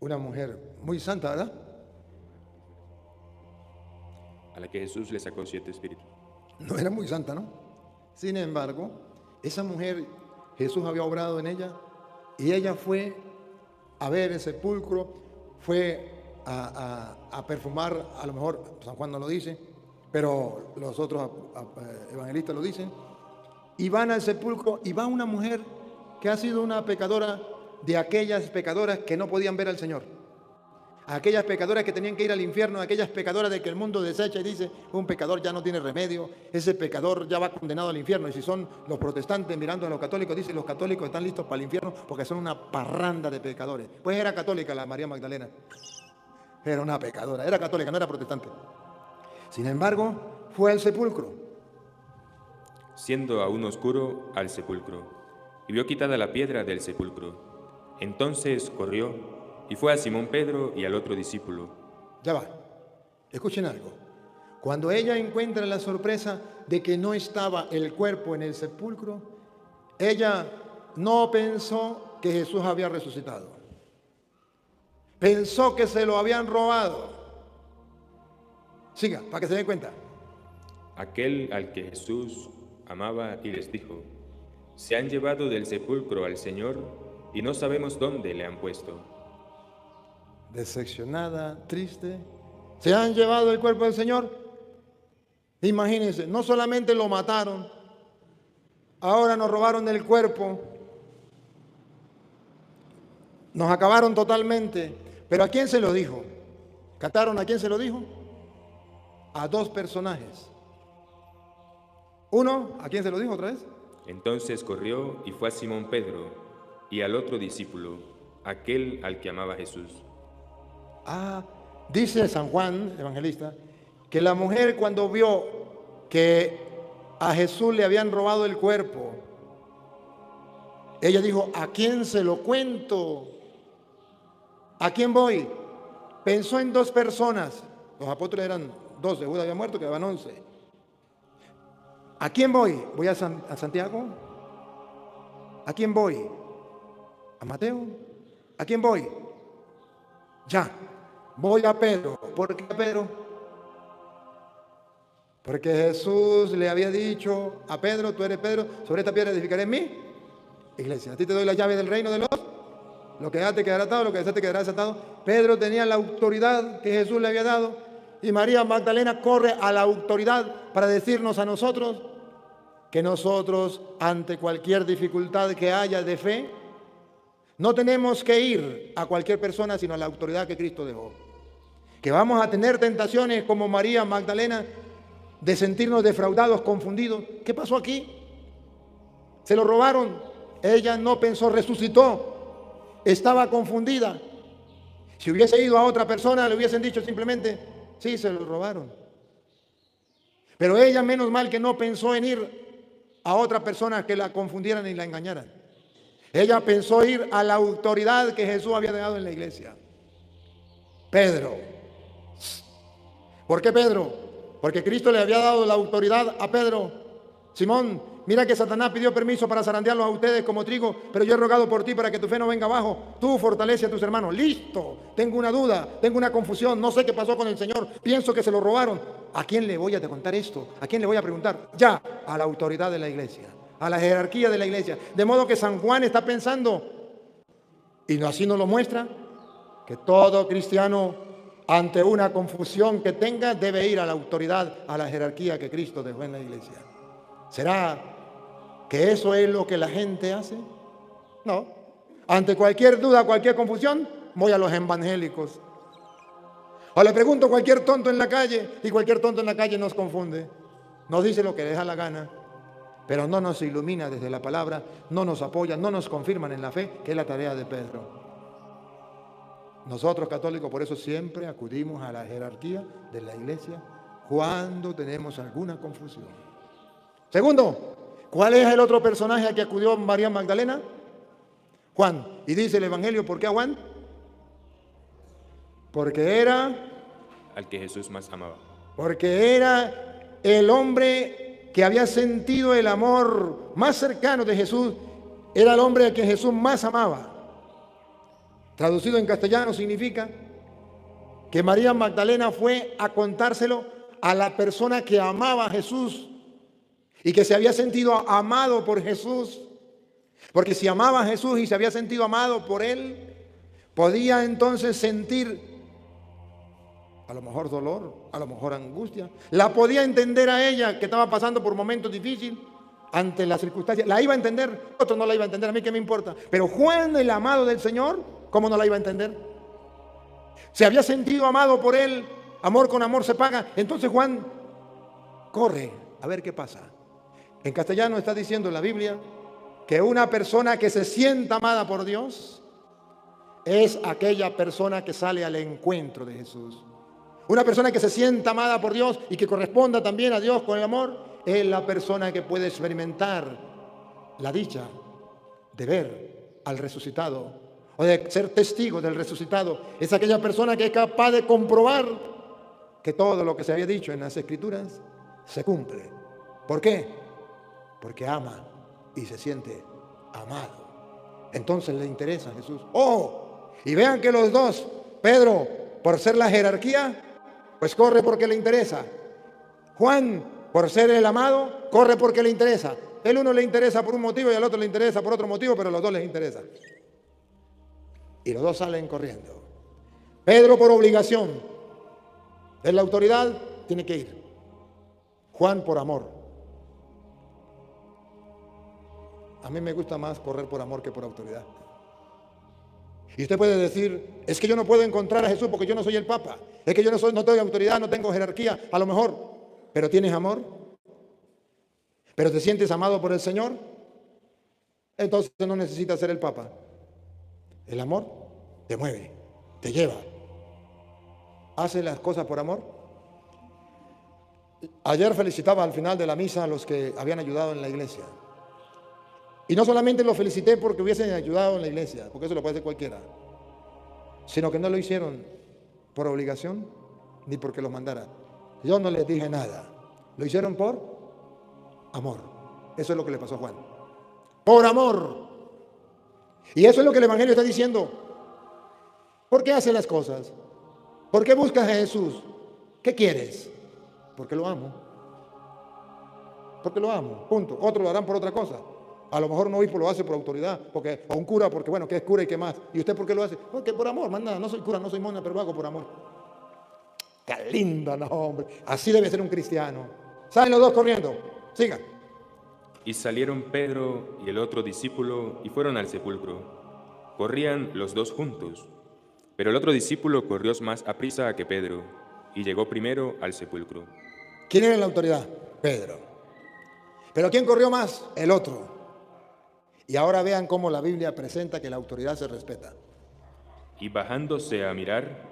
una mujer muy santa, ¿verdad? a la que Jesús le sacó 7 espíritus. No era muy santa, ¿no? Sin embargo, esa mujer, Jesús había obrado en ella y ella fue a ver el sepulcro, fue a perfumar, a lo mejor San Juan no lo dice, pero los otros evangelistas lo dicen, y van al sepulcro y va una mujer que ha sido una pecadora de aquellas pecadoras que no podían ver al Señor. Aquellas pecadoras que tenían que ir al infierno, aquellas pecadoras de que el mundo desecha y dice, un pecador ya no tiene remedio, ese pecador ya va condenado al infierno. Y si son los protestantes mirando a los católicos, dicen, los católicos están listos para el infierno porque son una parranda de pecadores. Pues era católica la María Magdalena, era una pecadora, era católica, no era protestante. Sin embargo, fue al sepulcro. Siendo aún oscuro, al sepulcro, y vio quitada la piedra del sepulcro. Entonces corrió y fue a Simón Pedro y al otro discípulo. Ya va, escuchen algo. Cuando ella encuentra la sorpresa de que no estaba el cuerpo en el sepulcro, ella no pensó que Jesús había resucitado. Pensó que se lo habían robado. Siga, para que se den cuenta. Aquel al que Jesús amaba y les dijo, se han llevado del sepulcro al Señor y no sabemos dónde le han puesto. Decepcionada, triste. Se han llevado el cuerpo del Señor. Imagínense, no solamente lo mataron, ahora nos robaron el cuerpo. Nos acabaron totalmente. Pero ¿a quién se lo dijo? ¿Cataron a quién se lo dijo? A dos personajes. Uno, ¿a quién se lo dijo otra vez? Entonces corrió y fue a Simón Pedro y al otro discípulo, aquel al que amaba Jesús. Dice San Juan, evangelista, que la mujer cuando vio que a Jesús le habían robado el cuerpo, ella dijo, ¿a quién se lo cuento? ¿A quién voy? Pensó en dos personas. Los apóstoles eran 12, Judas había muerto, quedaban 11. ¿A quién voy? ¿Voy a Santiago? ¿A quién voy? ¿A Mateo? ¿A quién voy? Ya, voy a Pedro. ¿Por qué a Pedro? Porque Jesús le había dicho a Pedro, tú eres Pedro, sobre esta piedra edificaré en mí iglesia. A ti te doy la llave del reino de los. Lo que dejaste quedará atado, lo que dejaste quedará desatado. Pedro tenía la autoridad que Jesús le había dado y María Magdalena corre a la autoridad para decirnos a nosotros que nosotros, ante cualquier dificultad que haya de fe, no tenemos que ir a cualquier persona, sino a la autoridad que Cristo dejó. Que vamos a tener tentaciones como María Magdalena de sentirnos defraudados, confundidos. ¿Qué pasó aquí? Se lo robaron. Ella no pensó, resucitó. Estaba confundida. Si hubiese ido a otra persona, le hubiesen dicho simplemente, sí, se lo robaron. Pero ella, menos mal que no pensó en ir a otra persona que la confundieran y la engañaran. Ella pensó ir a la autoridad que Jesús había dado en la iglesia. Pedro. ¿Por qué Pedro? Porque Cristo le había dado la autoridad a Pedro. Simón, mira que Satanás pidió permiso para zarandearlos a ustedes como trigo, pero yo he rogado por ti para que tu fe no venga abajo. Tú fortalece a tus hermanos. Listo. Tengo una duda, tengo una confusión, no sé qué pasó con el Señor. Pienso que se lo robaron. ¿A quién le voy a contar esto? ¿A quién le voy a preguntar? Ya, a la autoridad de la iglesia, a la jerarquía de la iglesia. De modo que San Juan está pensando, y así nos lo muestra, que todo cristiano ante una confusión que tenga debe ir a la autoridad, a la jerarquía que Cristo dejó en la iglesia. ¿Será que eso es lo que la gente hace? No. Ante cualquier duda, cualquier confusión, voy a los evangélicos. O le pregunto a cualquier tonto en la calle, y cualquier tonto en la calle nos confunde. Nos dice lo que le da la gana, pero no nos ilumina desde la palabra, no nos apoya, no nos confirman en la fe, que es la tarea de Pedro. Nosotros católicos por eso siempre acudimos a la jerarquía de la iglesia cuando tenemos alguna confusión. Segundo, ¿cuál es el otro personaje a que acudió María Magdalena? Juan. Y dice el Evangelio, ¿por qué a Juan? Porque era al que Jesús más amaba. Porque era el hombre que había sentido el amor más cercano de Jesús, era el hombre a quien Jesús más amaba. Traducido en castellano significa que María Magdalena fue a contárselo a la persona que amaba a Jesús y que se había sentido amado por Jesús. Porque si amaba a Jesús y se había sentido amado por Él, podía entonces sentir a lo mejor dolor, a lo mejor angustia. La podía entender a ella que estaba pasando por momentos difíciles ante las circunstancias. La iba a entender, otro no la iba a entender, a mí qué me importa. Pero Juan, el amado del Señor, ¿cómo no la iba a entender? Se había sentido amado por Él, amor con amor se paga. Entonces Juan corre a ver qué pasa. En castellano está diciendo en la Biblia que una persona que se sienta amada por Dios es aquella persona que sale al encuentro de Jesús. Una persona que se sienta amada por Dios y que corresponda también a Dios con el amor es la persona que puede experimentar la dicha de ver al resucitado o de ser testigo del resucitado. Es aquella persona que es capaz de comprobar que todo lo que se había dicho en las Escrituras se cumple. ¿Por qué? Porque ama y se siente amado. Entonces le interesa a Jesús. ¡Oh! Y vean que los dos, Pedro, por ser la jerarquía, pues corre porque le interesa. Juan, por ser el amado, corre porque le interesa. El uno le interesa por un motivo y al otro le interesa por otro motivo, pero a los dos les interesa. Y los dos salen corriendo. Pedro por obligación. Es la autoridad, tiene que ir. Juan por amor. A mí me gusta más correr por amor que por autoridad. Y usted puede decir, es que yo no puedo encontrar a Jesús porque yo no soy el Papa. Es que yo no tengo autoridad, no tengo jerarquía. A lo mejor, pero tienes amor. Pero te sientes amado por el Señor. Entonces no necesitas ser el Papa. El amor te mueve, te lleva. Hace las cosas por amor. Ayer felicitaba al final de la misa a los que habían ayudado en la iglesia. Y no solamente los felicité porque hubiesen ayudado en la iglesia, porque eso lo puede hacer cualquiera, sino que no lo hicieron por obligación ni porque los mandara. Yo no les dije nada. Lo hicieron por amor. Eso es lo que le pasó a Juan. Por amor. Y eso es lo que el Evangelio está diciendo. ¿Por qué hace las cosas? ¿Por qué buscas a Jesús? ¿Qué quieres? Porque lo amo. Porque lo amo. Punto. Otros lo harán por otra cosa. A lo mejor un obispo lo hace por autoridad, porque, o un cura, porque bueno, que es cura y qué más. ¿Y usted por qué lo hace? Porque por amor, más nada. No soy cura, no soy mona, pero lo hago por amor. ¡Qué lindo, no, hombre! Así debe ser un cristiano. Salen los dos corriendo. Sigan. Y salieron Pedro y el otro discípulo y fueron al sepulcro. Corrían los dos juntos, pero el otro discípulo corrió más aprisa que Pedro y llegó primero al sepulcro. ¿Quién era la autoridad? Pedro. ¿Pero quién corrió más? El otro. Y ahora vean cómo la Biblia presenta que la autoridad se respeta. Y bajándose a mirar,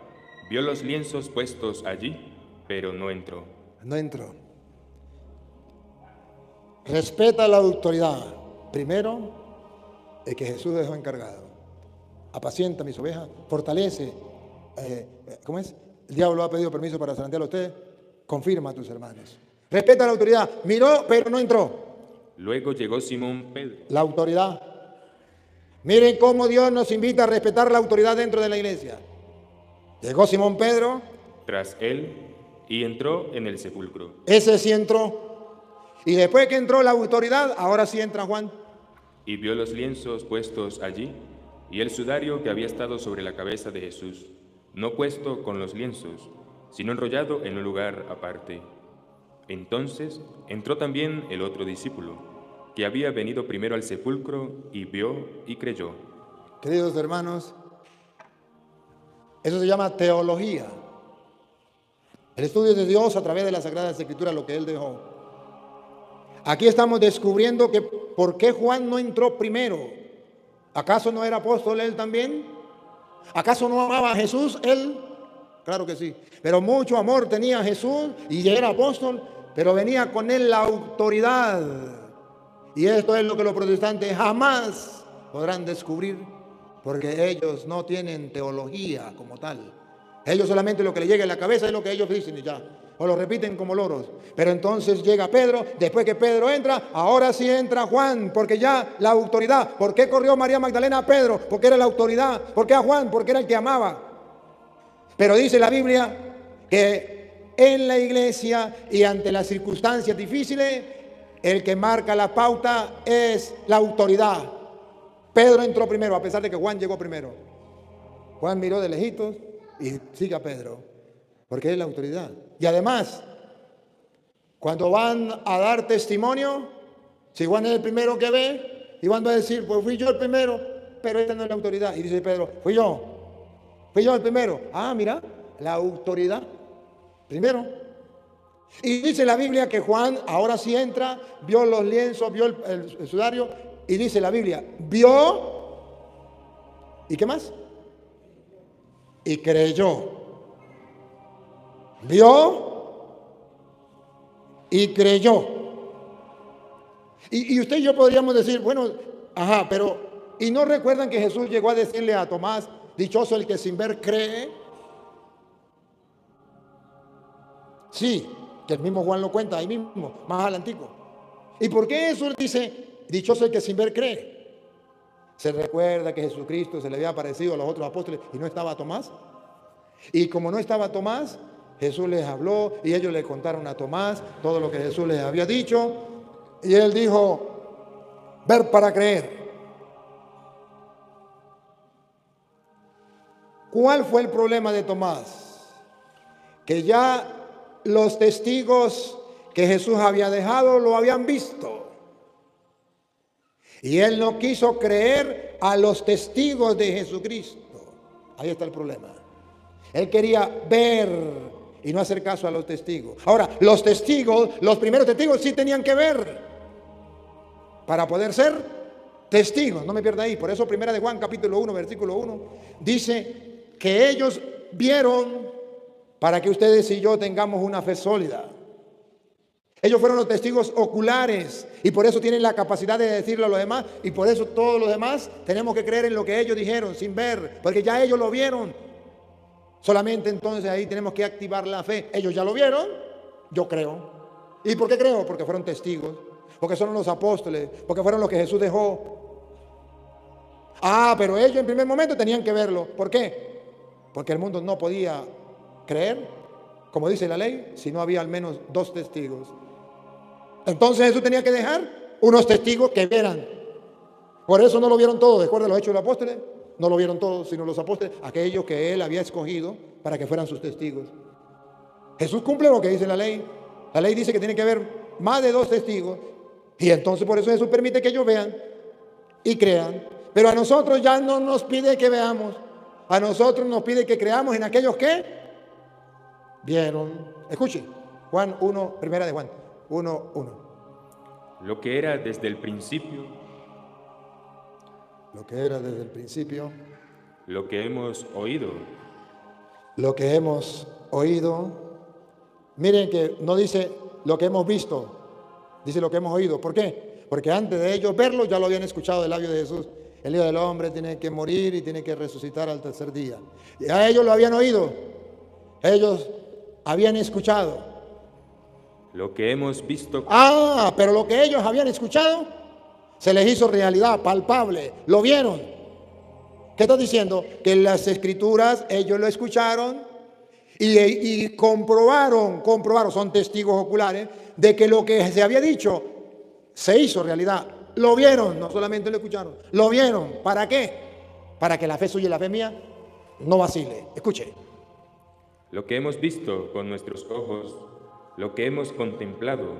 vio los lienzos puestos allí, pero no entró. No entró. Respeta la autoridad. Primero, el que Jesús dejó encargado. Apacienta mis ovejas, fortalece. ¿Cómo es? El diablo ha pedido permiso para zarandear a usted. Confirma a tus hermanos. Respeta la autoridad. Miró, pero no entró. Luego llegó Simón Pedro. La autoridad. Miren cómo Dios nos invita a respetar la autoridad dentro de la iglesia. Llegó Simón Pedro. Tras él, y entró en el sepulcro. Ese sí entró. Y después que entró la autoridad, ahora sí entra Juan. Y vio los lienzos puestos allí, y el sudario que había estado sobre la cabeza de Jesús, no puesto con los lienzos, sino enrollado en un lugar aparte. Entonces entró también el otro discípulo, que había venido primero al sepulcro, y vio y creyó. Queridos hermanos, eso se llama teología. El estudio de Dios a través de las Sagradas Escrituras, lo que Él dejó. Aquí estamos descubriendo que ¿por qué Juan no entró primero? ¿Acaso no era apóstol él también? ¿Acaso no amaba a Jesús él? Claro que sí. Pero mucho amor tenía Jesús y era apóstol, pero venía con él la autoridad. Y esto es lo que los protestantes jamás podrán descubrir, porque ellos no tienen teología como tal. Ellos solamente lo que les llega a la cabeza es lo que ellos dicen y ya. O lo repiten como loros. Pero entonces llega Pedro, después que Pedro entra, ahora sí entra Juan, porque ya la autoridad. ¿Por qué corrió María Magdalena a Pedro? Porque era la autoridad. ¿Por qué a Juan? Porque era el que amaba. Pero dice la Biblia que en la iglesia y ante las circunstancias difíciles, el que marca la pauta es la autoridad. Pedro entró primero, a pesar de que Juan llegó primero. Juan miró de lejitos y sigue a Pedro, porque es la autoridad. Y además, cuando van a dar testimonio, si Juan es el primero que ve, y Juan va a decir, pues fui yo el primero, pero esta no es la autoridad. Y dice Pedro, fui yo el primero. Ah, mira, la autoridad, primero. Y dice la Biblia que Juan ahora sí entra, vio los lienzos, vio el sudario, y dice la Biblia, vio, ¿y qué más? Y creyó. Vio y creyó. Y usted y yo podríamos decir, bueno, pero ¿y no recuerdan que Jesús llegó a decirle a Tomás, dichoso el que sin ver cree? Sí, que el mismo Juan lo cuenta ahí mismo, más adelantico. ¿Y por qué Jesús dice, dichoso el que sin ver cree? ¿Se recuerda que Jesucristo se le había aparecido a los otros apóstoles y no estaba Tomás? Y como no estaba Tomás, Jesús les habló y ellos le contaron a Tomás todo lo que Jesús les había dicho. Y él dijo, ver para creer. ¿Cuál fue el problema de Tomás? Que ya los testigos que Jesús había dejado lo habían visto. Y él no quiso creer a los testigos de Jesucristo. Ahí está el problema. Él quería ver y no hacer caso a los testigos. Ahora, los testigos, los primeros testigos sí tenían que ver para poder ser testigos. No me pierda ahí. Por eso primera de Juan capítulo 1 versículo 1 dice que ellos vieron para que ustedes y yo tengamos una fe sólida. Ellos fueron los testigos oculares y por eso tienen la capacidad de decirle a los demás, y por eso todos los demás tenemos que creer en lo que ellos dijeron sin ver, porque ya ellos lo vieron. Solamente entonces ahí tenemos que activar la fe. Ellos ya lo vieron, yo creo. ¿Y por qué creo? Porque fueron testigos, porque son los apóstoles, porque fueron los que Jesús dejó. Pero ellos en primer momento tenían que verlo. ¿Por qué? Porque el mundo no podía creer, como dice la ley, si no había al menos 2 testigos. Entonces Jesús tenía que dejar unos testigos que vieran. Por eso no lo vieron todos. ¿Recuerda los hechos de los apóstoles? No lo vieron todos, sino los apóstoles, aquellos que él había escogido para que fueran sus testigos. Jesús cumple lo que dice la ley. La ley dice que tiene que haber más de 2 testigos. Y entonces por eso Jesús permite que ellos vean y crean. Pero a nosotros ya no nos pide que veamos. A nosotros nos pide que creamos en aquellos que vieron. Escuche, Juan 1, primera de Juan 1:1. Lo que era desde el principio. Lo que era desde el principio. Lo que hemos oído. Lo que hemos oído. Miren que no dice lo que hemos visto, dice lo que hemos oído. ¿Por qué? Porque antes de ellos verlo ya lo habían escuchado del labio de Jesús. El Hijo del Hombre tiene que morir y tiene que resucitar al tercer día. Y a ellos lo habían oído. Ellos habían escuchado. Lo que hemos visto. Pero lo que ellos habían escuchado se les hizo realidad, palpable. Lo vieron. ¿Qué está diciendo? Que en las escrituras ellos lo escucharon y comprobaron, son testigos oculares de que lo que se había dicho se hizo realidad. Lo vieron, no solamente lo escucharon, lo vieron. ¿Para qué? Para que la fe suya y la fe mía no vacile. Escuche. Lo que hemos visto con nuestros ojos, lo que hemos contemplado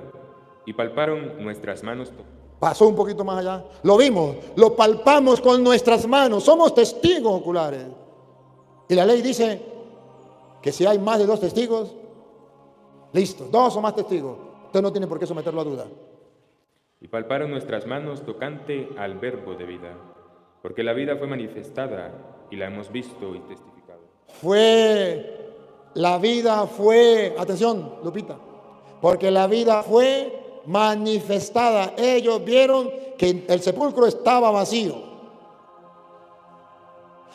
y palparon nuestras manos. Pasó un poquito más allá. Lo vimos, lo palpamos con nuestras manos. Somos testigos oculares. Y la ley dice que si hay más de 2 testigos, listo, 2 o más testigos, usted no tiene por qué someterlo a duda. Y palparon nuestras manos tocante al verbo de vida, porque la vida fue manifestada y la hemos visto y testificado. La vida fue, atención, Lupita, porque la vida fue manifestada. Ellos vieron que el sepulcro estaba vacío,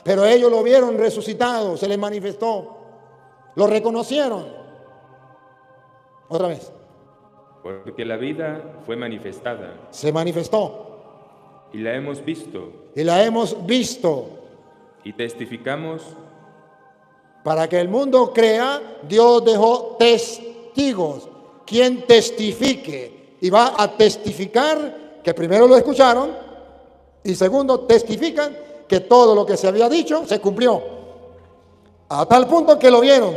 pero ellos lo vieron resucitado, se les manifestó. Lo reconocieron. Otra vez. Porque la vida fue manifestada Se manifestó. y la hemos visto Y la hemos visto. y testificamos Para que el mundo crea, Dios dejó testigos. Quien testifique y va a testificar que primero lo escucharon y segundo testifican que todo lo que se había dicho se cumplió. A tal punto que lo vieron.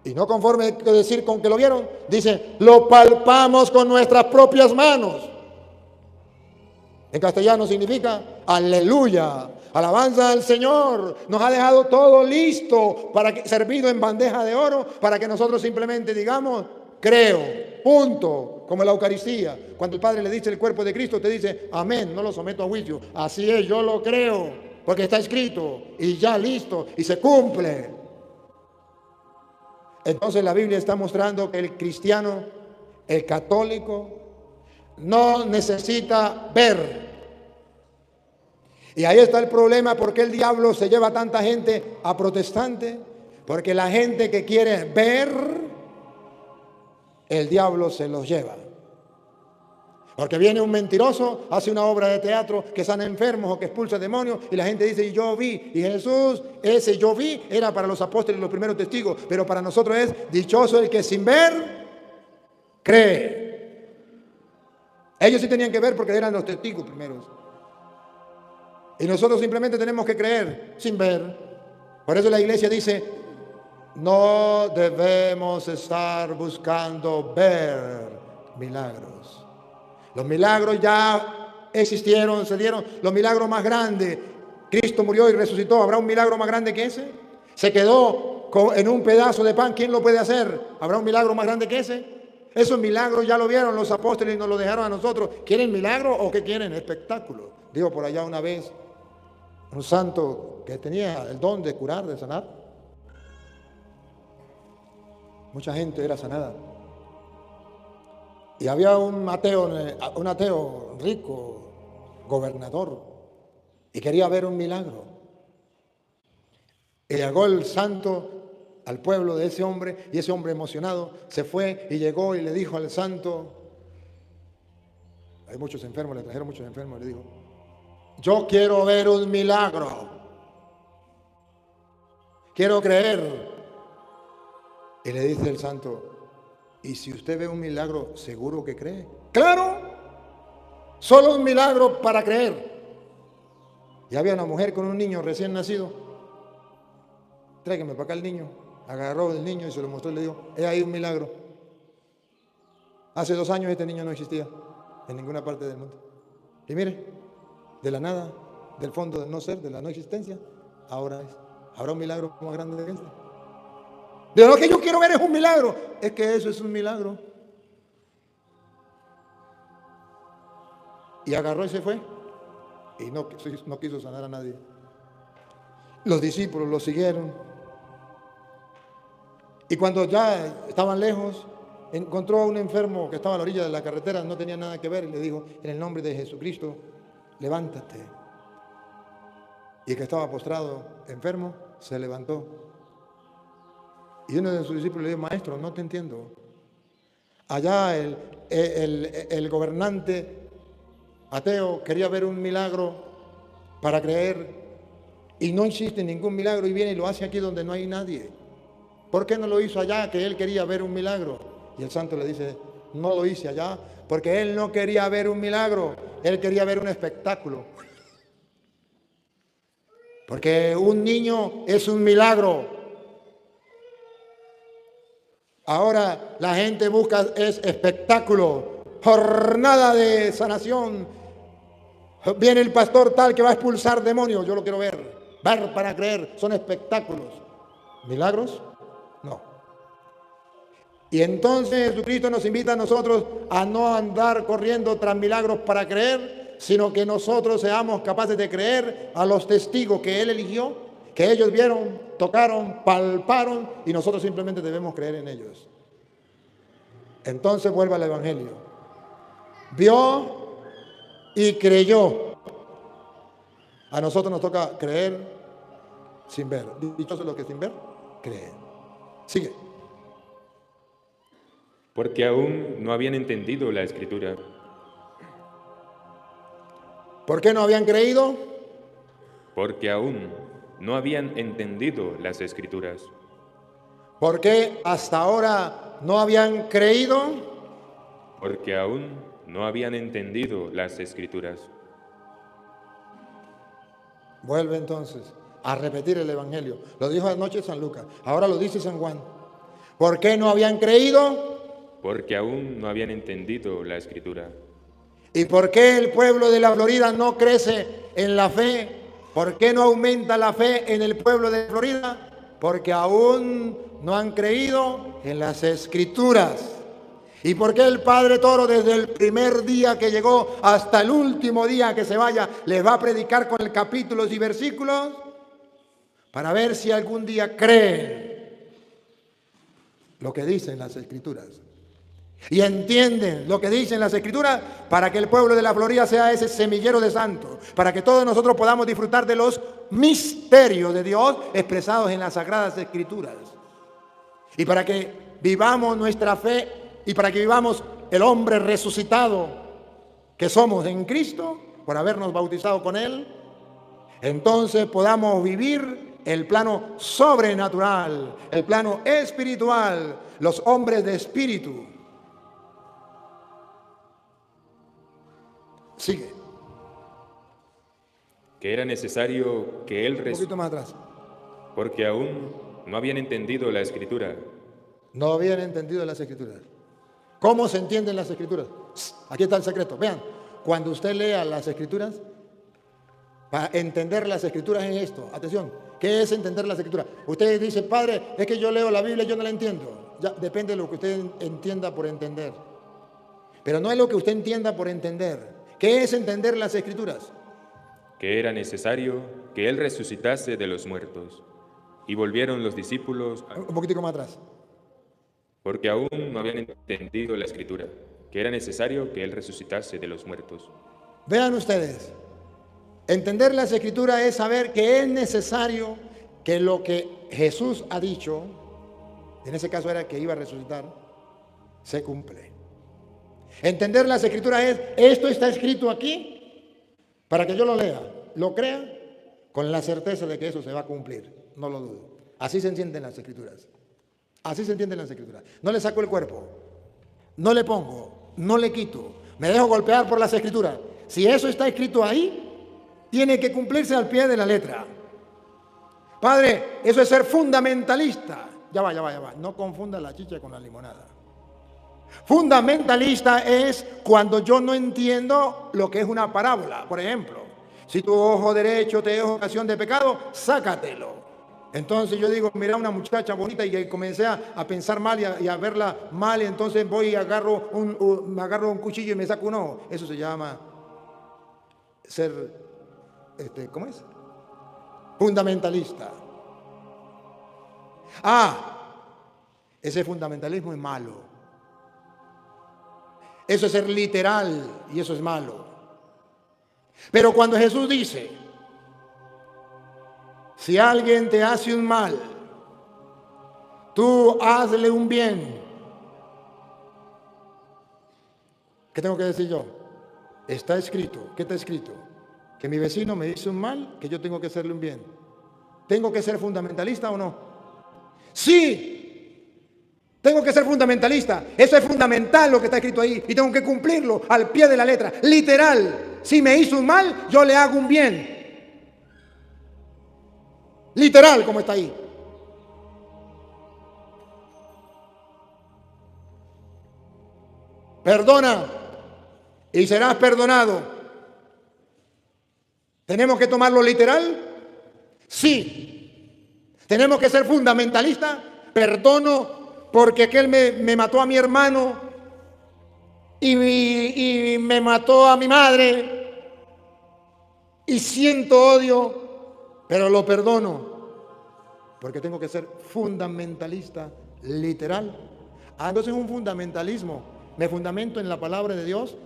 Y no conforme que decir con que lo vieron, dice, lo palpamos con nuestras propias manos. En castellano significa aleluya, alabanza al Señor. Nos ha dejado todo listo servido en bandeja de oro para que nosotros simplemente digamos, creo, punto, como la Eucaristía. Cuando el Padre le dice el cuerpo de Cristo, te dice, amén, no lo someto a juicio. Así es, yo lo creo, porque está escrito y ya listo y se cumple. Entonces la Biblia está mostrando que el cristiano, el católico, no necesita ver. Y ahí está el problema, porque el diablo se lleva a tanta gente a protestante, porque la gente que quiere ver, el diablo se los lleva. Porque viene un mentiroso, hace una obra de teatro que sana enfermos o que expulsa demonios y la gente dice, y yo vi. Y Jesús, ese yo vi, era para los apóstoles los primeros testigos, pero para nosotros es dichoso el que sin ver, cree. Ellos sí tenían que ver porque eran los testigos primeros. Y nosotros simplemente tenemos que creer sin ver. Por eso la iglesia dice, no debemos estar buscando ver milagros. Los milagros ya existieron, se dieron los milagros más grandes. Cristo murió y resucitó. ¿Habrá un milagro más grande que ese? Se quedó en un pedazo de pan. ¿Quién lo puede hacer? ¿Habrá un milagro más grande que ese? Esos milagros ya lo vieron los apóstoles y nos lo dejaron a nosotros. ¿Quieren milagro o qué quieren? Espectáculo. Digo por allá una vez, un santo que tenía el don de curar, de sanar. Mucha gente era sanada. Y había un ateo rico, gobernador, y quería ver un milagro. Y llegó el santo al pueblo de ese hombre, y ese hombre emocionado se fue y llegó y le dijo al santo, hay muchos enfermos, le trajeron muchos enfermos, y le dijo, yo quiero ver un milagro, quiero creer. Y le dice el santo, ¿y si usted ve un milagro, seguro que cree? ¡Claro! Solo un milagro para creer. Y había una mujer con un niño recién nacido. Tráigame para acá el niño. Agarró el niño y se lo mostró y le dijo, he ahí un milagro. Hace 2 años este niño no existía en ninguna parte del mundo. Y mire, de la nada, del fondo del no ser, de la no existencia, ahora es. ¿Habrá un milagro más grande que este? De lo que yo quiero ver es un milagro. Es que eso es un milagro. Y agarró y se fue. Y no quiso sanar a nadie. Los discípulos lo siguieron. Y cuando ya estaban lejos, encontró a un enfermo que estaba a la orilla de la carretera, no tenía nada que ver, y le dijo, en el nombre de Jesucristo, levántate. Y el que estaba postrado, enfermo, se levantó. Y uno de sus discípulos le dijo, maestro, no te entiendo. Allá el gobernante ateo quería ver un milagro para creer y no existe ningún milagro y viene y lo hace aquí donde no hay nadie. ¿Por qué no lo hizo allá que él quería ver un milagro? Y el santo le dice, no lo hice allá porque él no quería ver un milagro, él quería ver un espectáculo. Porque un niño es un milagro. Ahora la gente busca es espectáculo, jornada de sanación. Viene el pastor tal que va a expulsar demonios, yo lo quiero ver para creer, son espectáculos. ¿Milagros? No. Y entonces Jesucristo nos invita a nosotros a no andar corriendo tras milagros para creer, sino que nosotros seamos capaces de creer a los testigos que Él eligió, que ellos vieron, tocaron, palparon, y nosotros simplemente debemos creer en ellos. Entonces vuelve al Evangelio. Vio y creyó. A nosotros nos toca creer sin ver. Dichosos los que sin ver creen. Sigue. Porque aún no habían entendido la Escritura. ¿Por qué no habían creído? Porque aún no habían entendido las Escrituras. ¿Por qué hasta ahora no habían creído? Porque aún no habían entendido las Escrituras. Vuelve entonces a repetir el Evangelio. Lo dijo anoche San Lucas, ahora lo dice San Juan. ¿Por qué no habían creído? Porque aún no habían entendido la Escritura. ¿Y por qué el pueblo de la Florida no crece en la fe? ¿Por qué no aumenta la fe en el pueblo de Florida? Porque aún no han creído en las Escrituras. ¿Y por qué el Padre Toro desde el primer día que llegó hasta el último día que se vaya les va a predicar con el capítulos y versículos? Para ver si algún día creen lo que dicen las Escrituras. Y entienden lo que dicen las Escrituras para que el pueblo de la Florida sea ese semillero de santos, para que todos nosotros podamos disfrutar de los misterios de Dios expresados en las Sagradas Escrituras. Y para que vivamos nuestra fe y para que vivamos el hombre resucitado que somos en Cristo, por habernos bautizado con Él, entonces podamos vivir el plano sobrenatural, el plano espiritual, los hombres de espíritu. Sigue. Que era necesario que Él Un poquito más atrás. porque aún no habían entendido la Escritura. No habían entendido las Escrituras. ¿Cómo se entienden las Escrituras? Aquí está el secreto. Vean, cuando usted lea las Escrituras, para entender las Escrituras es esto. Atención, ¿qué es entender las Escrituras? Usted dice, padre, es que yo leo la Biblia y yo no la entiendo. Ya, depende de lo que usted entienda por entender. Pero no es lo que usted entienda por entender. ¿Qué es entender las Escrituras? Que era necesario que Él resucitase de los muertos. Y volvieron los discípulos, Un poquitico más atrás. porque aún no habían entendido la Escritura, que era necesario que Él resucitase de los muertos. Vean ustedes, entender las Escrituras es saber que es necesario que lo que Jesús ha dicho, en ese caso era que iba a resucitar, se cumple. Entender las Escrituras es, esto está escrito aquí, para que yo lo lea, lo crea, con la certeza de que eso se va a cumplir, no lo dudo. Así se entienden las Escrituras. Así se entienden las Escrituras. No le saco el cuerpo, no le pongo, no le quito, me dejo golpear por las Escrituras. Si eso está escrito ahí, tiene que cumplirse al pie de la letra. Padre, eso es ser fundamentalista. Ya va. No confunda la chicha con la limonada. Fundamentalista es cuando yo no entiendo lo que es una parábola. Por ejemplo, si tu ojo derecho te es ocasión de pecado, sácatelo. Entonces yo digo, mira una muchacha bonita y comencé a pensar mal y a verla mal, y entonces voy y agarro un cuchillo y me saco un ojo. Eso se llama ser, ¿cómo es? Fundamentalista. Ese fundamentalismo es malo. Eso es ser literal y eso es malo. Pero cuando Jesús dice, si alguien te hace un mal, tú hazle un bien. ¿Qué tengo que decir yo? Está escrito. ¿Qué está escrito? Que mi vecino me hizo un mal, que yo tengo que hacerle un bien. ¿Tengo que ser fundamentalista o no? Sí. Tengo que ser fundamentalista. Eso es fundamental lo que está escrito ahí. Y tengo que cumplirlo al pie de la letra. Literal. Si me hizo un mal, yo le hago un bien. Literal, como está ahí. Perdona y serás perdonado. ¿Tenemos que tomarlo literal? Sí. ¿Tenemos que ser fundamentalistas? Perdono porque aquel me mató a mi hermano y me mató a mi madre y siento odio, pero lo perdono porque tengo que ser fundamentalista literal. Entonces es un fundamentalismo. Me fundamento en la palabra de Dios,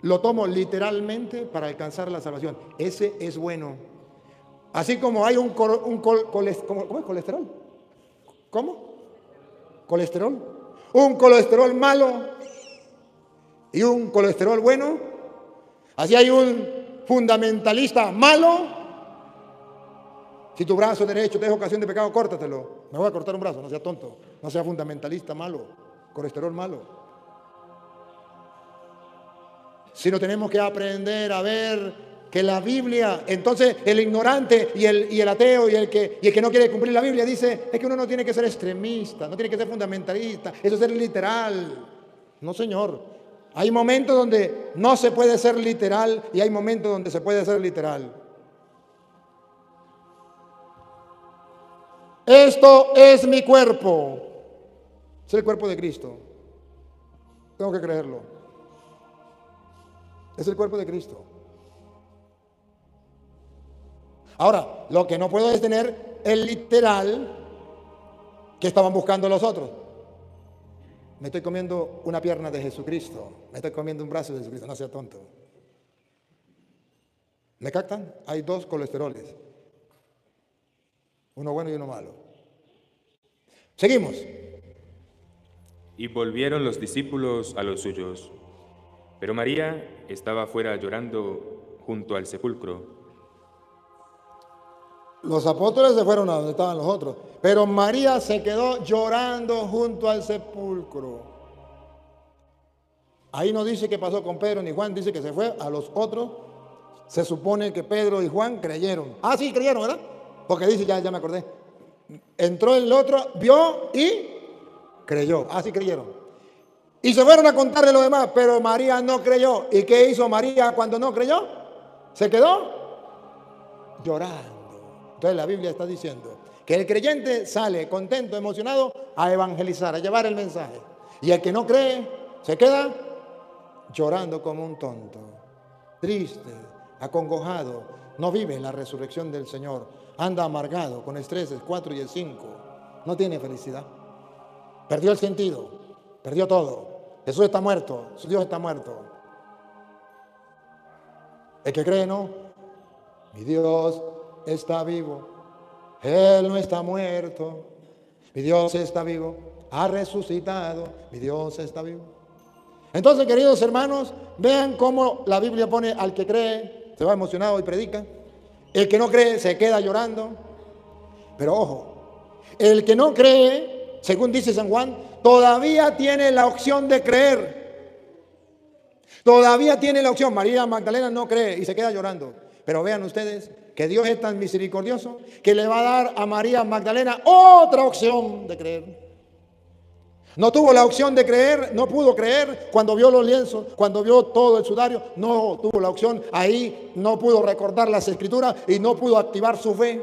lo tomo literalmente para alcanzar la salvación. Ese es bueno. Así como hay ¿cómo es colesterol? ¿Cómo? Colesterol. Un colesterol malo y un colesterol bueno. Así hay un fundamentalista malo. Si tu brazo derecho te es ocasión de pecado, córtatelo. Me voy a cortar un brazo, no sea tonto. No sea fundamentalista malo, colesterol malo. Sino tenemos que aprender a ver que la Biblia, entonces el ignorante y el ateo y el que no quiere cumplir la Biblia dice, es que uno no tiene que ser extremista, no tiene que ser fundamentalista, eso es ser literal. No, señor. Hay momentos donde no se puede ser literal y hay momentos donde se puede ser literal. Esto es mi cuerpo. Es el cuerpo de Cristo. Tengo que creerlo. Es el cuerpo de Cristo. Ahora, lo que no puedo es tener el literal que estaban buscando los otros. Me estoy comiendo una pierna de Jesucristo. Me estoy comiendo un brazo de Jesucristo. No sea tonto. ¿Me captan? Hay dos colesteroles. Uno bueno y uno malo. Seguimos. Y volvieron los discípulos a los suyos. Pero María estaba fuera llorando junto al sepulcro. Los apóstoles se fueron a donde estaban los otros, pero María se quedó llorando junto al sepulcro. Ahí no dice qué pasó con Pedro ni Juan, dice que se fue a los otros. Se supone que Pedro y Juan creyeron. Ah, sí, creyeron, ¿verdad? Porque dice, ya me acordé. Entró el otro, vio y creyó. Ah, sí, creyeron. Y se fueron a contarle lo demás, pero María no creyó. ¿Y qué hizo María cuando no creyó? Se quedó llorando. Entonces la Biblia está diciendo que el creyente sale contento, emocionado a evangelizar, a llevar el mensaje. Y el que no cree se queda llorando como un tonto, triste, acongojado, no vive la resurrección del Señor, anda amargado con estreses 4 y el 5, no tiene felicidad, perdió el sentido, perdió todo. Jesús está muerto, su Dios está muerto. El que cree no, mi Dios está vivo, Él no está muerto, mi Dios está vivo, ha resucitado, mi Dios está vivo. Entonces, queridos hermanos, vean cómo la Biblia pone al que cree, se va emocionado y predica. El que no cree se queda llorando. Pero ojo, el que no cree, según dice San Juan, todavía tiene la opción de creer. Todavía tiene la opción. María Magdalena no cree y se queda llorando. Pero vean ustedes que Dios es tan misericordioso que le va a dar a María Magdalena otra opción de creer. No tuvo la opción de creer, no pudo creer cuando vio los lienzos, cuando vio todo el sudario, no tuvo la opción, ahí no pudo recordar las escrituras y no pudo activar su fe.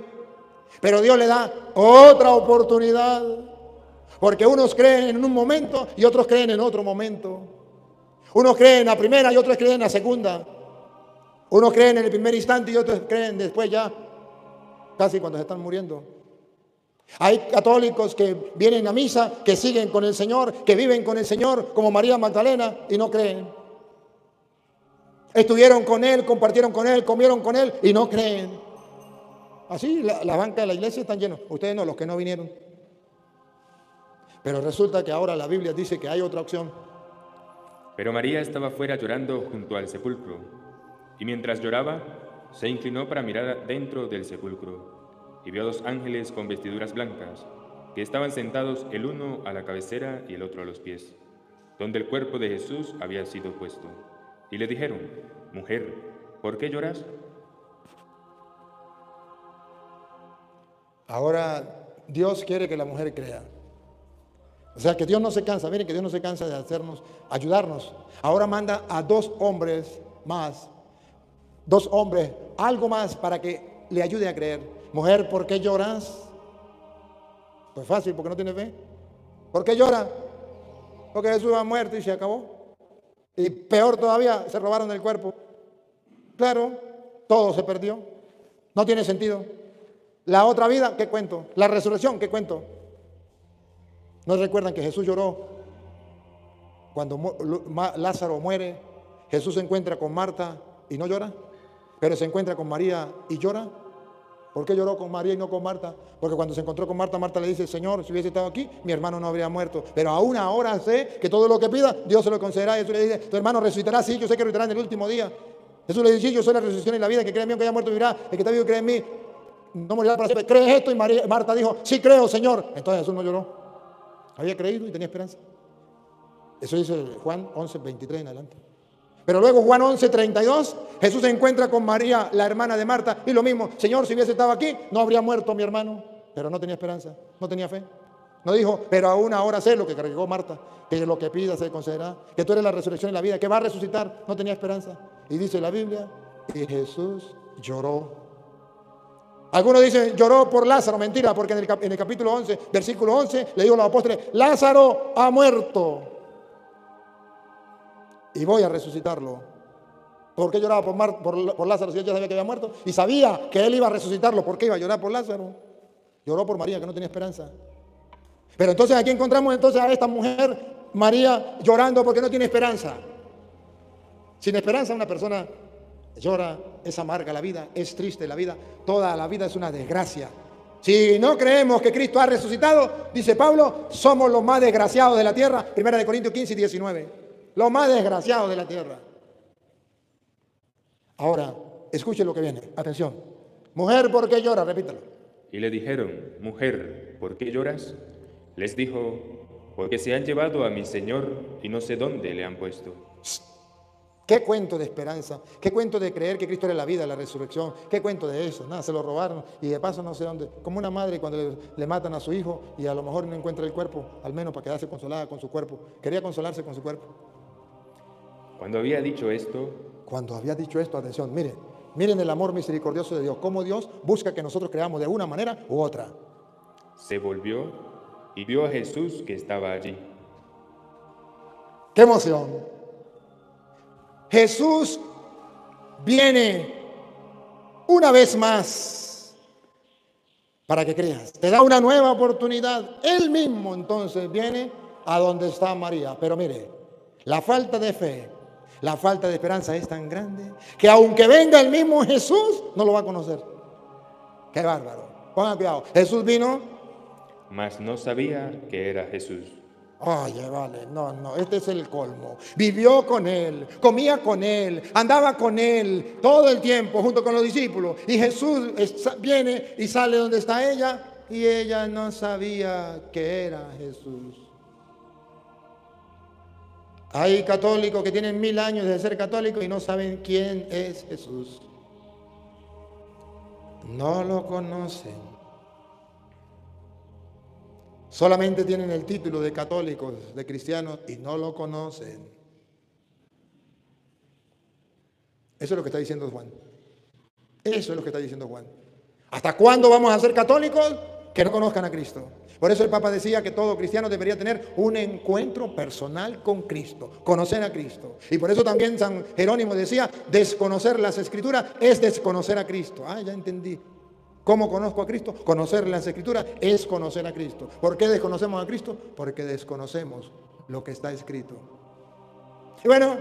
Pero Dios le da otra oportunidad, porque unos creen en un momento y otros creen en otro momento. Unos creen en la primera y otros creen en la segunda. Unos creen en el primer instante y otros creen después ya, casi cuando se están muriendo. Hay católicos que vienen a misa, que siguen con el Señor, que viven con el Señor, como María Magdalena, y no creen. Estuvieron con Él, compartieron con Él, comieron con Él, y no creen. Así, la banca de la iglesia están llenos. Ustedes no, los que no vinieron. Pero resulta que ahora la Biblia dice que hay otra opción. Pero María estaba fuera llorando junto al sepulcro, y mientras lloraba, se inclinó para mirar dentro del sepulcro. Y vio 2 ángeles con vestiduras blancas, que estaban sentados el uno a la cabecera y el otro a los pies, donde el cuerpo de Jesús había sido puesto. Y le dijeron: Mujer, ¿por qué lloras? Ahora Dios quiere que la mujer crea. O sea que Dios no se cansa, miren que Dios no se cansa de hacernos, ayudarnos. Ahora manda a 2 hombres más, 2 hombres, algo más para que le ayude a creer. Mujer, ¿por qué lloras? Pues fácil, porque no tiene fe. ¿Por qué llora? Porque Jesús ha muerto y se acabó. Y peor todavía, se robaron el cuerpo. Claro, todo se perdió. No tiene sentido. La otra vida, ¿qué cuento? La resurrección, ¿qué cuento? ¿No recuerdan que Jesús lloró cuando Lázaro muere? Jesús se encuentra con Marta y no llora, pero se encuentra con María y llora. ¿Por qué lloró con María y no con Marta? Porque cuando se encontró con Marta, Marta le dice, Señor, si hubiese estado aquí, mi hermano no habría muerto. Pero aún ahora sé que todo lo que pida, Dios se lo concederá. Jesús le dice, tu hermano resucitará, sí, yo sé que resucitará en el último día. Jesús le dice, sí, yo soy la resurrección y la vida, el que cree en mí, aunque haya muerto, vivirá. El que está vivo cree en mí, no morirá para siempre. ¿Crees esto? Y Marta dijo, sí creo, Señor. Entonces Jesús no lloró. Había creído y tenía esperanza. Eso dice Juan 11, 23 en adelante. Pero luego Juan 11, 32, Jesús se encuentra con María, la hermana de Marta, y lo mismo, Señor, si hubiese estado aquí, no habría muerto mi hermano. Pero no tenía esperanza, no tenía fe. No dijo, pero aún ahora sé lo que cargó Marta, que lo que pida se concederá, que tú eres la resurrección y la vida, que va a resucitar. No tenía esperanza. Y dice la Biblia, y Jesús lloró. Algunos dicen, lloró por Lázaro. Mentira, porque en el capítulo 11, versículo 11, le dijo a los apóstoles, Lázaro ha muerto y voy a resucitarlo. ¿Por qué lloraba por Lázaro si él ya sabía que había muerto? Y sabía que él iba a resucitarlo. ¿Por qué iba a llorar por Lázaro? Lloró por María, que no tenía esperanza. Pero entonces aquí encontramos entonces a esta mujer, María, llorando porque no tiene esperanza. Sin esperanza una persona llora, es amarga la vida, es triste la vida. Toda la vida es una desgracia. Si no creemos que Cristo ha resucitado, dice Pablo, somos los más desgraciados de la tierra. 1 Corintios 15 y 19. Los más desgraciados de la tierra. Ahora, escuche lo que viene. Atención. Mujer, ¿por qué llora? Repítalo. Y le dijeron, mujer, ¿por qué lloras? Les dijo, porque se han llevado a mi Señor y no sé dónde le han puesto. ¿Qué cuento de esperanza? ¿Qué cuento de creer que Cristo era la vida, la resurrección? ¿Qué cuento de eso? Nada, se lo robaron y de paso no sé dónde. Como una madre cuando le matan a su hijo y a lo mejor no encuentra el cuerpo, al menos para quedarse consolada con su cuerpo. Quería consolarse con su cuerpo. Cuando había dicho esto, atención, miren el amor misericordioso de Dios. Cómo Dios busca que nosotros creamos de una manera u otra. se volvió y vio a Jesús que estaba allí. ¡Qué emoción! Jesús viene una vez más para que creas. Te da una nueva oportunidad. Él mismo entonces viene a donde está María. Pero mire, la falta de fe, la falta de esperanza es tan grande que aunque venga el mismo Jesús, no lo va a conocer. ¡Qué bárbaro! Pongan cuidado. Jesús vino, Mas no sabía que era Jesús. oye, vale, no, este es el colmo. Vivió con él, comía con él, andaba con él todo el tiempo junto con los discípulos. Y Jesús viene y sale donde está ella y ella no sabía que era Jesús. Hay católicos que tienen 1000 años de ser católicos y no saben quién es Jesús. No lo conocen. Solamente tienen el título de católicos, de cristianos, y no lo conocen. Eso es lo que está diciendo Juan. Eso es lo que está diciendo Juan. ¿Hasta cuándo vamos a ser católicos? Que no conozcan a Cristo. Por eso el Papa decía que todo cristiano debería tener un encuentro personal con Cristo, conocer a Cristo. Y por eso también San Jerónimo decía, desconocer las Escrituras es desconocer a Cristo. Ah, ya entendí. ¿Cómo conozco a Cristo? Conocer las Escrituras es conocer a Cristo. ¿Por qué desconocemos a Cristo? Porque desconocemos lo que está escrito. Y bueno,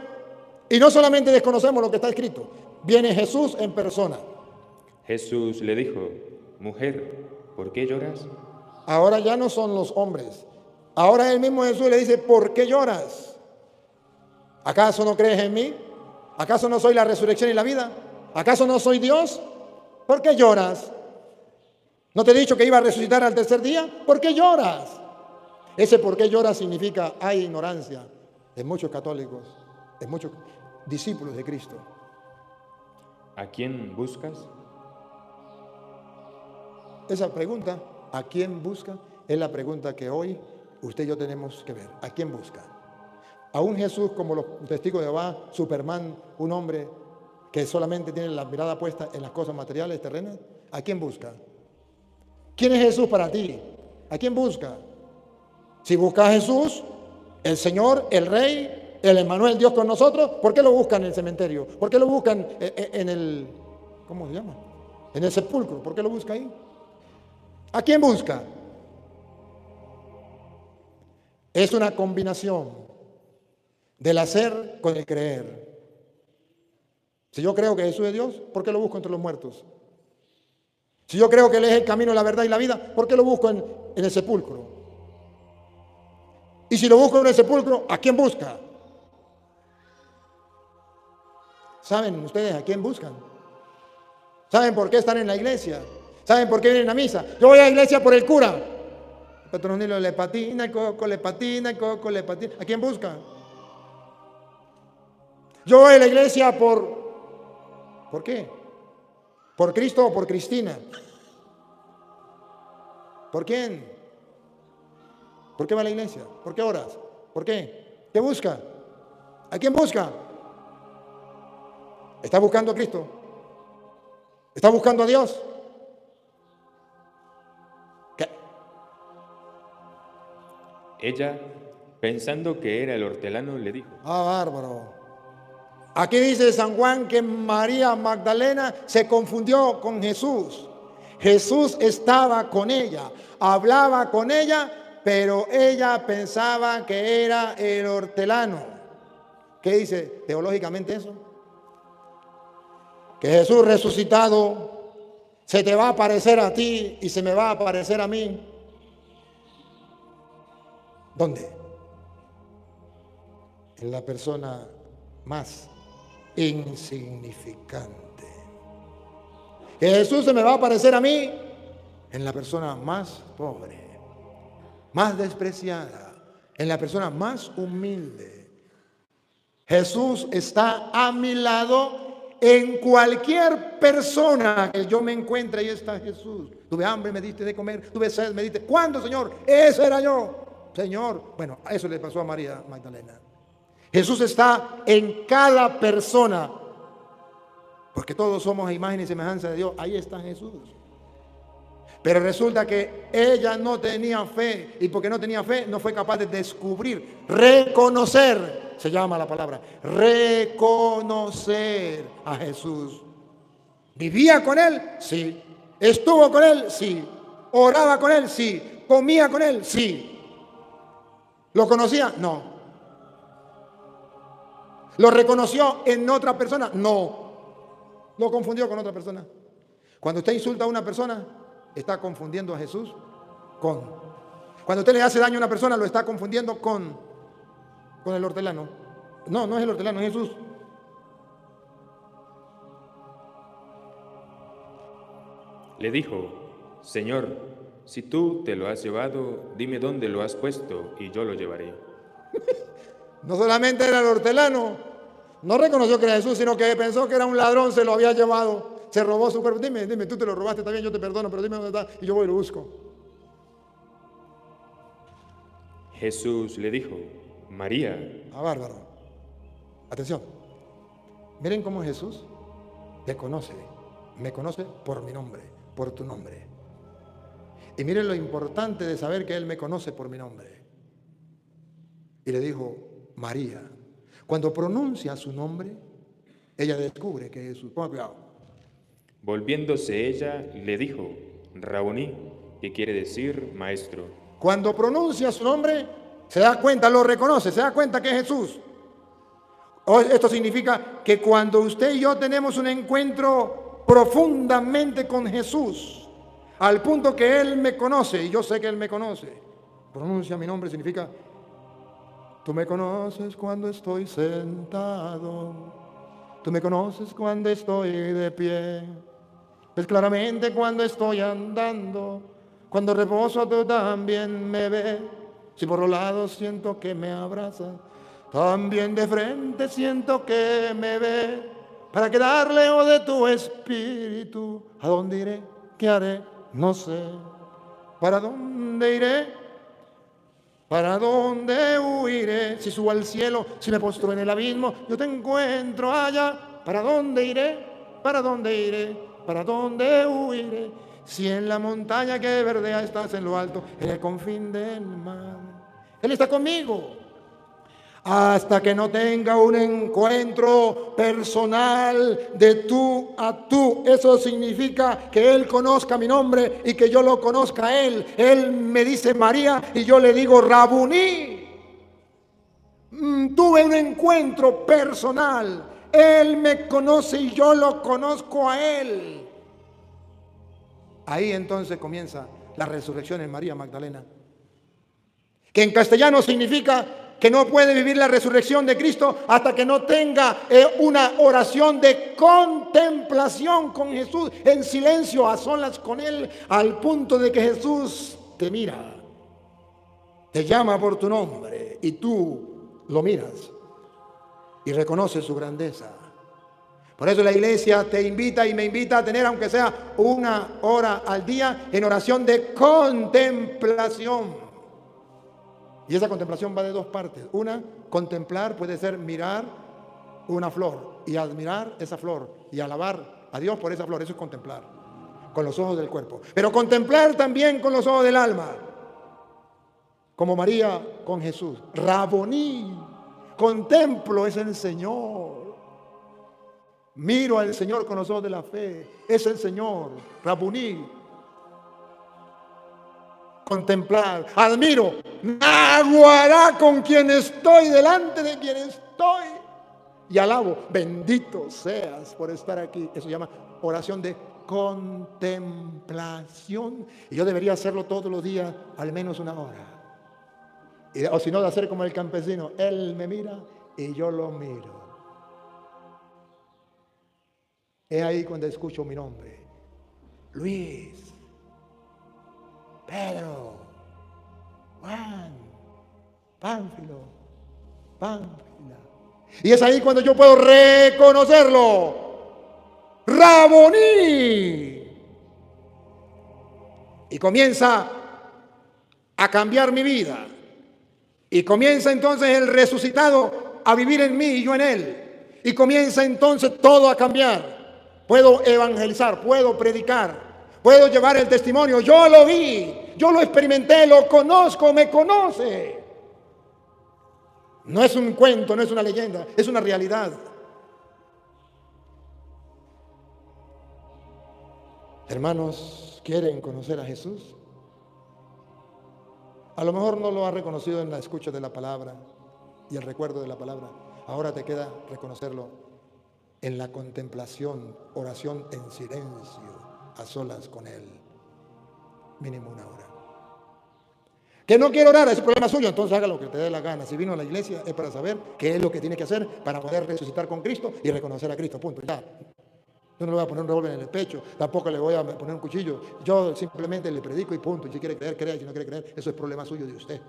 y no solamente desconocemos lo que está escrito, viene Jesús en persona. Jesús le dijo, mujer, ¿por qué lloras? Ahora ya no son los hombres. Ahora el mismo Jesús le dice, ¿por qué lloras? ¿Acaso no crees en mí? ¿Acaso no soy la resurrección y la vida? ¿Acaso no soy Dios? ¿Por qué lloras? ¿No te he dicho que iba a resucitar al tercer día? ¿Por qué lloras? Ese por qué lloras significa hay ignorancia en muchos católicos, en muchos discípulos de Cristo. ¿A quién buscas? Esa pregunta, ¿a quién busca? Es la pregunta que hoy usted y yo tenemos que ver. ¿A quién busca? A un Jesús como los testigos de Jehová, Superman, un hombre que solamente tiene la mirada puesta en las cosas materiales, terrenas. ¿A quién busca? ¿Quién es Jesús para ti? ¿A quién busca? Si busca a Jesús, el Señor, el Rey, el Emmanuel, Dios con nosotros, ¿por qué lo buscan en el cementerio? ¿Por qué lo buscan en el, ¿cómo se llama? En el sepulcro. ¿Por qué lo busca ahí? ¿A quién busca? Es una combinación del hacer con el creer. Si yo creo que Jesús es Dios, ¿por qué lo busco entre los muertos? Si yo creo que Él es el camino, la verdad y la vida, ¿por qué lo busco en el sepulcro? Y si lo busco en el sepulcro, ¿a quién busca? ¿Saben ustedes a quién buscan? ¿Saben por qué están en la iglesia? ¿Saben por qué vienen a misa? Yo voy a la iglesia por el cura. Petronilo le patina, el coco le patina, el coco le patina. ¿A quién busca? Yo voy a la iglesia ¿por qué? ¿Por Cristo o por Cristina? ¿Por quién? ¿Por qué va a la iglesia? ¿Por qué oras? ¿Por qué? ¿Qué busca? ¿A quién busca? ¿Está buscando a Cristo? ¿Está buscando a Dios? ¿Qué? Ella, pensando que era el hortelano, le dijo: Bárbaro. Aquí dice San Juan que María Magdalena se confundió con Jesús. Jesús estaba con ella, hablaba con ella, pero ella pensaba que era el hortelano. ¿Qué dice teológicamente eso? Que Jesús resucitado se te va a aparecer a ti y se me va a aparecer a mí. ¿Dónde? En la persona más insignificante. Que Jesús se me va a aparecer a mí en la persona más pobre, más despreciada, en la persona más humilde. Jesús está a mi lado. En cualquier persona que yo me encuentre, ahí está Jesús. Tuve hambre, me diste de comer. Tuve sed, me diste. ¿Cuándo, Señor? Ese era yo, Señor. Bueno, a eso le pasó a María Magdalena. Jesús está en cada persona, porque todos somos a imagen y semejanza de Dios. Ahí está Jesús. Pero resulta que ella no tenía fe, y porque no tenía fe, no fue capaz de descubrir, reconocer, se llama la palabra, reconocer a Jesús. ¿Vivía con Él? Sí. ¿Estuvo con Él? Sí. ¿Oraba con Él? Sí. ¿Comía con Él? Sí. ¿Lo conocía? No. ¿Lo reconoció en otra persona? No. ¿Lo confundió con otra persona? Cuando usted insulta a una persona, está confundiendo a Jesús con. Cuando usted le hace daño a una persona, lo está confundiendo con el hortelano. No, no es el hortelano, es Jesús. Le dijo: Señor, si tú te lo has llevado, dime dónde lo has puesto y yo lo llevaré. No solamente era el hortelano, no reconoció que era Jesús, sino que pensó que era un ladrón, se lo había llevado, se robó su cuerpo. Dime, tú te lo robaste, está bien, yo te perdono, pero dime dónde está y yo voy y lo busco. Jesús le dijo: María. Bárbaro. Atención. Miren cómo Jesús te conoce. Me conoce por mi nombre, por tu nombre. Y miren lo importante de saber que Él me conoce por mi nombre. Y le dijo: María. Cuando pronuncia su nombre, ella descubre que es Jesús. Ponga cuidado. Volviéndose ella, le dijo: Rabuní, que quiere decir maestro. Cuando pronuncia su nombre, se da cuenta, lo reconoce, se da cuenta que es Jesús. Esto significa que cuando usted y yo tenemos un encuentro profundamente con Jesús, al punto que Él me conoce, y yo sé que Él me conoce, pronuncia mi nombre, significa: tú me conoces cuando estoy sentado, tú me conoces cuando estoy de pie, ves claramente cuando estoy andando, cuando reposo tú también me ves, si por los lados siento que me abrazas, también de frente siento que me ves, para quedar lejos de tu espíritu. ¿A dónde iré? ¿Qué haré? No sé. ¿Para dónde iré? ¿Para dónde huiré? Si subo al cielo, si me postro en el abismo, yo te encuentro allá. ¿Para dónde iré? ¿Para dónde iré? ¿Para dónde huiré? Si en la montaña que verdea estás en lo alto, en el confín del mar. Él está conmigo. Hasta que no tenga un encuentro personal de tú a tú. Eso significa que Él conozca mi nombre y que yo lo conozca a Él. Él me dice María y yo le digo Rabuní. Tuve un encuentro personal. Él me conoce y yo lo conozco a Él. Ahí entonces comienza la resurrección en María Magdalena, que en castellano significa que no puede vivir la resurrección de Cristo hasta que no tenga una oración de contemplación con Jesús, en silencio, a solas con Él, al punto de que Jesús te mira, te llama por tu nombre y tú lo miras y reconoces su grandeza. Por eso la iglesia te invita y me invita a tener, aunque sea 1 hora al día, en oración de contemplación. Y esa contemplación va de 2 partes. Una, contemplar puede ser mirar una flor y admirar esa flor y alabar a Dios por esa flor. Eso es contemplar con los ojos del cuerpo. Pero contemplar también con los ojos del alma, como María con Jesús. Raboní, contemplo es el Señor. Miro al Señor con los ojos de la fe. Es el Señor. Raboní. Contemplar. Admiro. Naguará, con quien estoy, delante de quien estoy. Y alabo. Bendito seas por estar aquí. Eso se llama oración de contemplación. Y yo debería hacerlo todos los días, al menos 1 hora. O si no, de hacer como el campesino. Él me mira y yo lo miro. Es ahí cuando escucho mi nombre. Luis, Pedro, Juan, Pánfilo, Pánfila. Y es ahí cuando yo puedo reconocerlo. Raboní. Y comienza a cambiar mi vida. Y comienza entonces el resucitado a vivir en mí y yo en él. Y comienza entonces todo a cambiar. Puedo evangelizar, puedo predicar, puedo llevar el testimonio. Yo lo vi, yo lo experimenté, lo conozco, me conoce. No es un cuento, no es una leyenda, es una realidad. Hermanos, ¿quieren conocer a Jesús? A lo mejor no lo has reconocido en la escucha de la palabra y el recuerdo de la palabra. Ahora te queda reconocerlo en la contemplación, oración en silencio, a solas con Él, mínimo 1 hora. Que no quiere orar, es el problema suyo, entonces haga lo que te dé la gana. Si vino a la iglesia es para saber qué es lo que tiene que hacer para poder resucitar con Cristo y reconocer a Cristo, punto, ya. Yo no le voy a poner un revólver en el pecho, tampoco le voy a poner un cuchillo, yo simplemente le predico y punto. Y si quiere creer, crea, y si no quiere creer, eso es problema suyo de usted.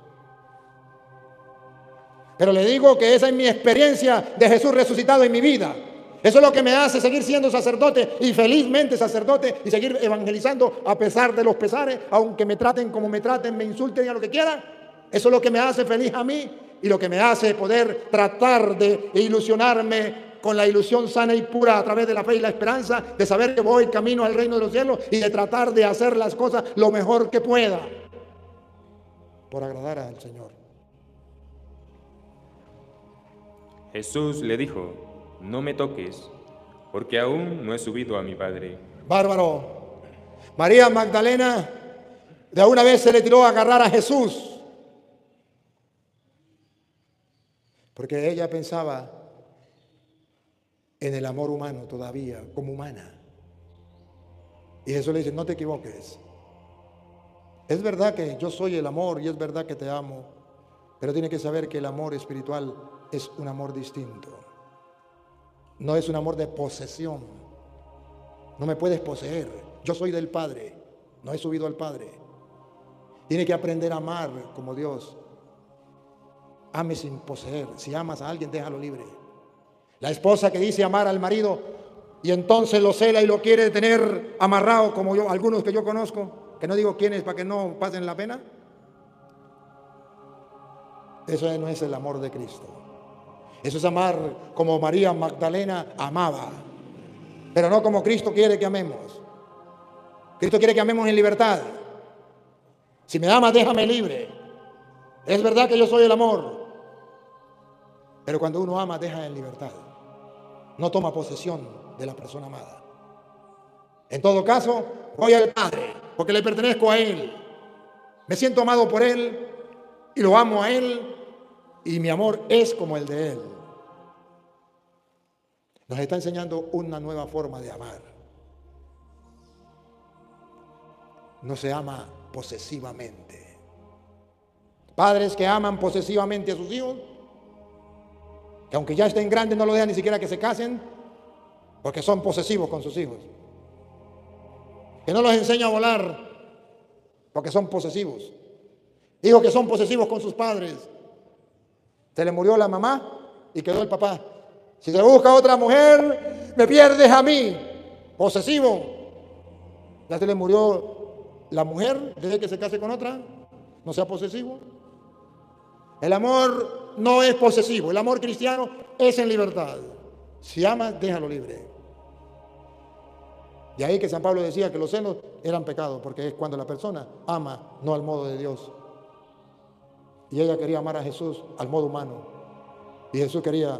Pero le digo que esa es mi experiencia de Jesús resucitado en mi vida. Eso es lo que me hace seguir siendo sacerdote y felizmente sacerdote y seguir evangelizando a pesar de los pesares, aunque me traten como me traten, me insulten y a lo que quieran. Eso es lo que me hace feliz a mí y lo que me hace poder tratar de ilusionarme con la ilusión sana y pura a través de la fe y la esperanza, de saber que voy camino al reino de los cielos y de tratar de hacer las cosas lo mejor que pueda por agradar al Señor. Jesús le dijo: no me toques, porque aún no he subido a mi Padre. Bárbaro. María Magdalena de una vez se le tiró a agarrar a Jesús, porque ella pensaba en el amor humano todavía, como humana. Y Jesús le dice: no te equivoques. Es verdad que yo soy el amor y es verdad que te amo, pero tienes que saber que el amor espiritual es un amor distinto. No es un amor de posesión. No me puedes poseer. Yo soy del Padre. No he subido al Padre. Tiene que aprender a amar como Dios. Ame sin poseer. Si amas a alguien, déjalo libre. La esposa que dice amar al marido y entonces lo cela y lo quiere tener amarrado, como yo, algunos que yo conozco, que no digo quiénes para que no pasen la pena. Eso no es el amor de Cristo. Eso es amar como María Magdalena amaba, pero no como Cristo quiere que amemos. Cristo quiere que amemos en libertad. Si me amas, déjame libre. Es verdad que yo soy el amor, pero cuando uno ama, deja en libertad. No toma posesión de la persona amada. En todo caso, voy al Padre, porque le pertenezco a Él. Me siento amado por Él y lo amo a Él. Y mi amor es como el de Él. Nos está enseñando una nueva forma de amar. no se ama posesivamente. Padres que aman posesivamente a sus hijos, que aunque ya estén grandes no lo dejan ni siquiera que se casen, porque son posesivos con sus hijos. Que no los enseña a volar, porque son posesivos. Hijos que son posesivos con sus padres. Se le murió la mamá y quedó el papá. Si se busca otra mujer, me pierdes a mí. Posesivo. Ya se le murió la mujer, desde que se case con otra, no sea posesivo. El amor no es posesivo, el amor cristiano es en libertad. Si amas, déjalo libre. De ahí que San Pablo decía que los celos eran pecados, porque es cuando la persona ama, no al modo de Dios. Y ella quería amar a Jesús al modo humano. Y Jesús quería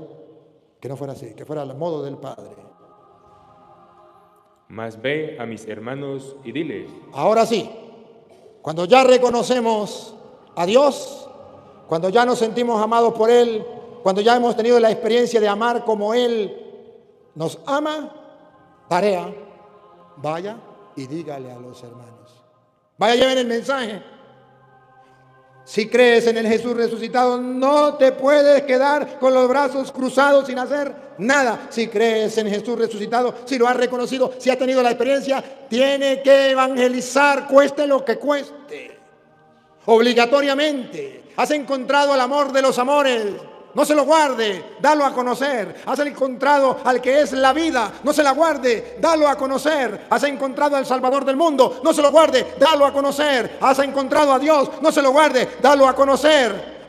que no fuera así, que fuera al modo del Padre. Mas ve a mis hermanos y diles. Ahora sí, cuando ya reconocemos a Dios, cuando ya nos sentimos amados por Él, cuando ya hemos tenido la experiencia de amar como Él nos ama, tarea, vaya y dígale a los hermanos. Vaya, lleven el mensaje. Si crees en el Jesús resucitado, no te puedes quedar con los brazos cruzados sin hacer nada. Si crees en Jesús resucitado, si lo has reconocido, si has tenido la experiencia, tiene que evangelizar, cueste lo que cueste. Obligatoriamente. Has encontrado el amor de los amores. No se lo guarde, dalo a conocer. Has encontrado al que es la vida, no se la guarde, dalo a conocer. Has encontrado al Salvador del mundo, no se lo guarde, dalo a conocer. Has encontrado a Dios, no se lo guarde, dalo a conocer.